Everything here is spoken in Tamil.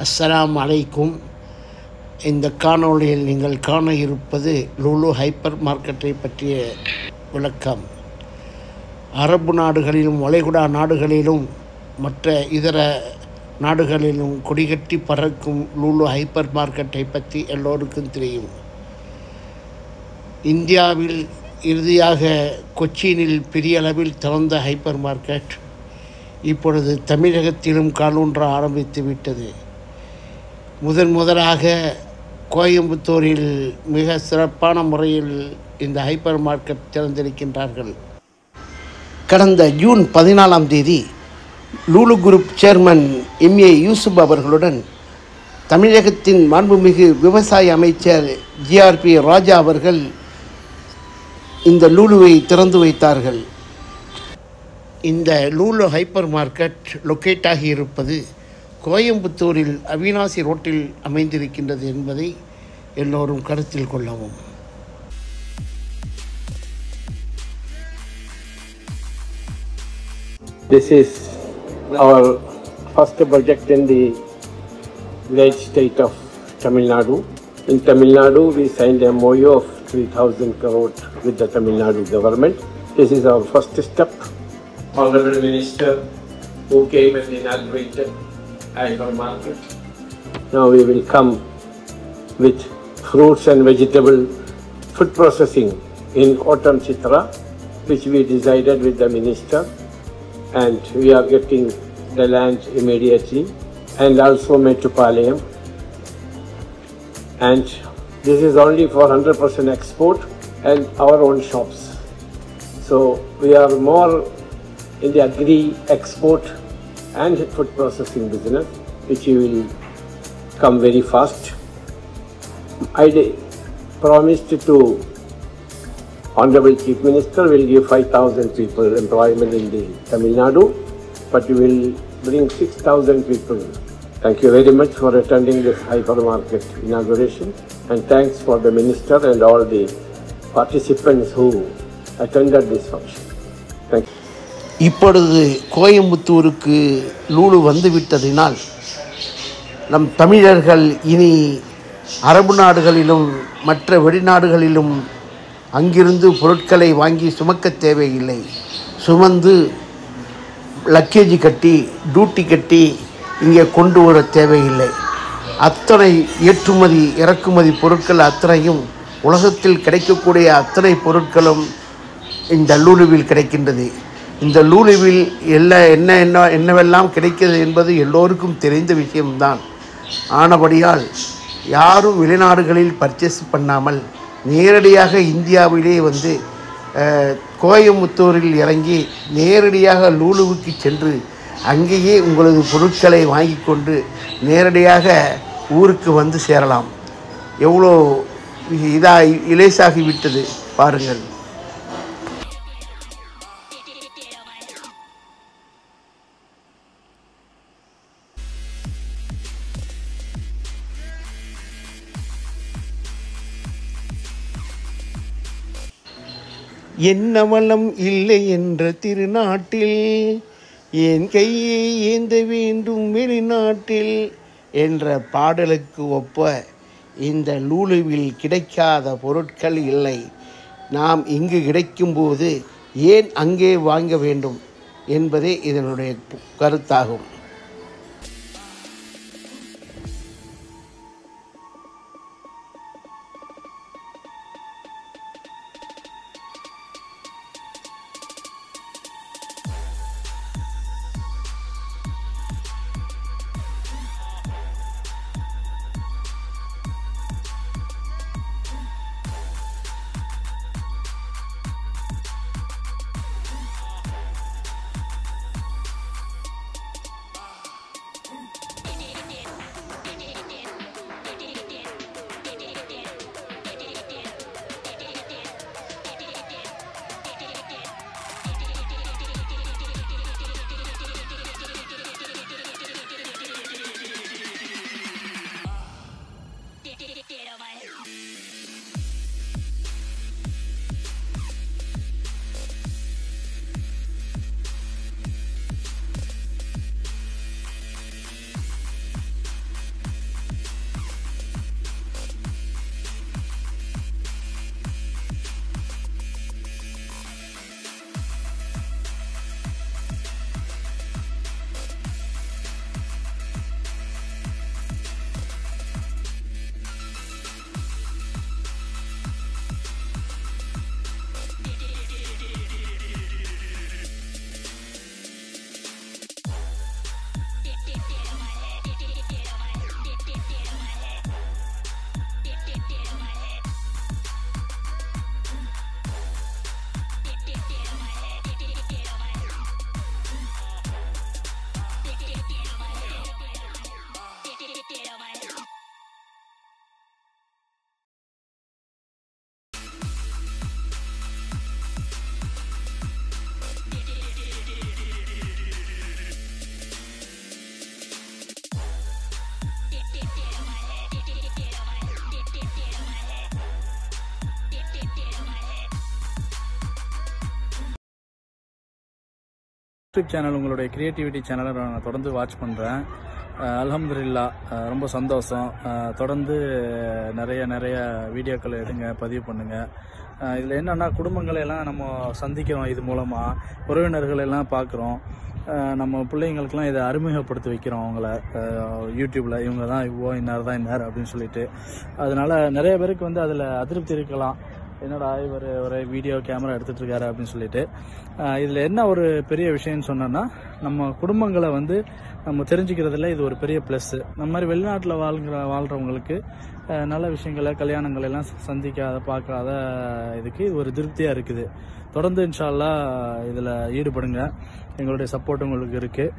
அஸ்ஸலாமு அலைக்கும். இந்த காணொளியில் நீங்கள் காண இருப்பது லுலு ஹைப்பர் மார்க்கெட்டை பற்றிய விளக்கம். அரபு நாடுகளிலும் வளைகுடா நாடுகளிலும் மற்ற இதர நாடுகளிலும் கொடிகட்டி பறக்கும் லுலு ஹைப்பர் மார்க்கெட்டை பற்றி எல்லோருக்கும் தெரியும். இந்தியாவில் இறுதியாக கொச்சினில் பெரிய அளவில் திறந்த ஹைப்பர் மார்க்கெட் இப்பொழுது தமிழகத்திலும் காலூன்ற ஆரம்பித்து விட்டது. முதலாக கோயம்புத்தூரில் மிக சிறப்பான முறையில் இந்த ஹைப்பர் மார்க்கெட் திறந்திருக்கின்றார்கள். கடந்த ஜூன் 14ஆம் தேதி Lulu group chairman MA Yusuf அவர்களுடன் தமிழகத்தின் மாண்புமிகு விவசாய அமைச்சர் GRP ராஜா அவர்கள் இந்த லுலுவை திறந்து வைத்தார்கள். இந்த லுலு ஹைப்பர் மார்க்கெட் லொக்கேட் ஆகி இருப்பது கோயம்புத்தூரில் அவினாசி ரோட்டில் அமைந்திருக்கின்றது என்பதை எல்லோரும் கருத்தில் கொள்ளவும். This is our first project in the great state of Tamil Nadu. In Tamil Nadu, we signed a MOU of 3,000 crore with the Tamil Nadu government. This is our first step. Honorable Minister who came and inaugurated hyper market. Now we will come with fruits and vegetable food processing in Autumn Chitra, which we decided with the minister, and we are getting the land immediately, and also Metupalayam. And this is only for 100% export and our own shops. So we are more in the agri-export and food processing business, which will come very fast. I promised to Honorable Chief Minister will give 5,000 people employment in the Tamil Nadu, but we will bring 6,000 people. Thank you very much for attending this hypermarket inauguration, and thanks for the Minister and all the participants who attended this function. Thank you. இப்பொழுது கோயம்புத்தூருக்கு லுலு வந்துவிட்டதினால் நம் தமிழர்கள் இனி அரபு நாடுகளிலும் மற்ற வெளிநாடுகளிலும் அங்கிருந்து பொருட்களை வாங்கி சுமக்க தேவையில்லை. சுமந்து லக்கேஜ் கட்டி டியூட்டி கட்டி இங்கே கொண்டு வர தேவையில்லை. அத்தனை ஏற்றுமதி இறக்குமதி பொருட்கள் அத்தனையும் உலகத்தில் கிடைக்கக்கூடிய அத்தனை பொருட்களும் இந்த லுலுவில் கிடைக்கின்றது. இந்த லுலுவில் என்னவெல்லாம் கிடைக்கிறது என்பது எல்லோருக்கும் தெரிந்த விஷயம்தான். ஆனபடியால் யாரும் வெளிநாடுகளில் பர்ச்சேஸ் பண்ணாமல் நேரடியாக இந்தியாவிலே வந்து கோயம்புத்தூரில் இறங்கி நேரடியாக லுலுவுக்கு சென்று அங்கேயே உங்களது பொருட்களை வாங்கி கொண்டு நேரடியாக ஊருக்கு வந்து சேரலாம். எவ்வளோ இலேசாகிவிட்டது பாருங்கள். என்ன வளம் இல்லை என்ற திருநாட்டில் என் கையை ஏந்த வேண்டும் வெளிநாட்டில் என்ற பாடலுக்கு ஒப்ப இந்த லுலுவில் கிடைக்காத பொருட்கள் இல்லை. நாம் இங்கு கிடைக்கும்போது ஏன் அங்கே வாங்க வேண்டும் என்பதே இதனுடைய கருத்தாகும். யூடியூப் சேனல், உங்களுடைய கிரியேட்டிவிட்டி சேனலை நான் தொடர்ந்து வாட்ச் பண்ணுறேன். அல்ஹம்துலில்லாஹ், ரொம்ப சந்தோஷம். தொடர்ந்து நிறைய வீடியோக்கள் எடுங்க, பதிவு பண்ணுங்க. இதில் என்னன்னா, குடும்பங்களை எல்லாம் நம்ம சந்திக்கிறோம், இது மூலமாக உறவினர்கள் எல்லாம் பார்க்குறோம். நம்ம பிள்ளைங்களுக்கெல்லாம் இதை அறிமுகப்படுத்தி வைக்கிறோம். அவங்கள யூடியூப்பில் இவங்க தான் இன்னார் தான் இன்னார் அப்படின்னு சொல்லிட்டு. அதனால நிறைய பேருக்கு வந்து அதில் அதிருப்தி இருக்கலாம், என்னடா இவர் ஒரு வீடியோ கேமரா எடுத்துகிட்டு இருக்காரு அப்படின்னு சொல்லிட்டு. இதில் என்ன ஒரு பெரிய விஷயம்னு சொன்னோன்னா, நம்ம குடும்பங்களை வந்து நம்ம தெரிஞ்சுக்கிறதுல இது ஒரு பெரிய ப்ளஸ்ஸு. நம்ம மாதிரி வெளிநாட்டில் வாழ்கிறவங்களுக்கு நல்ல விஷயங்களை, கல்யாணங்கள் எல்லாம் சந்திக்காத பார்க்காத இதுக்கு இது ஒரு திருப்தியாக இருக்குது. தொடர்ந்து இன்ஷா அல்லாஹ் இதில் ஈடுபடுங்க. எங்களுடைய சப்போர்ட் உங்களுக்கு இருக்குது.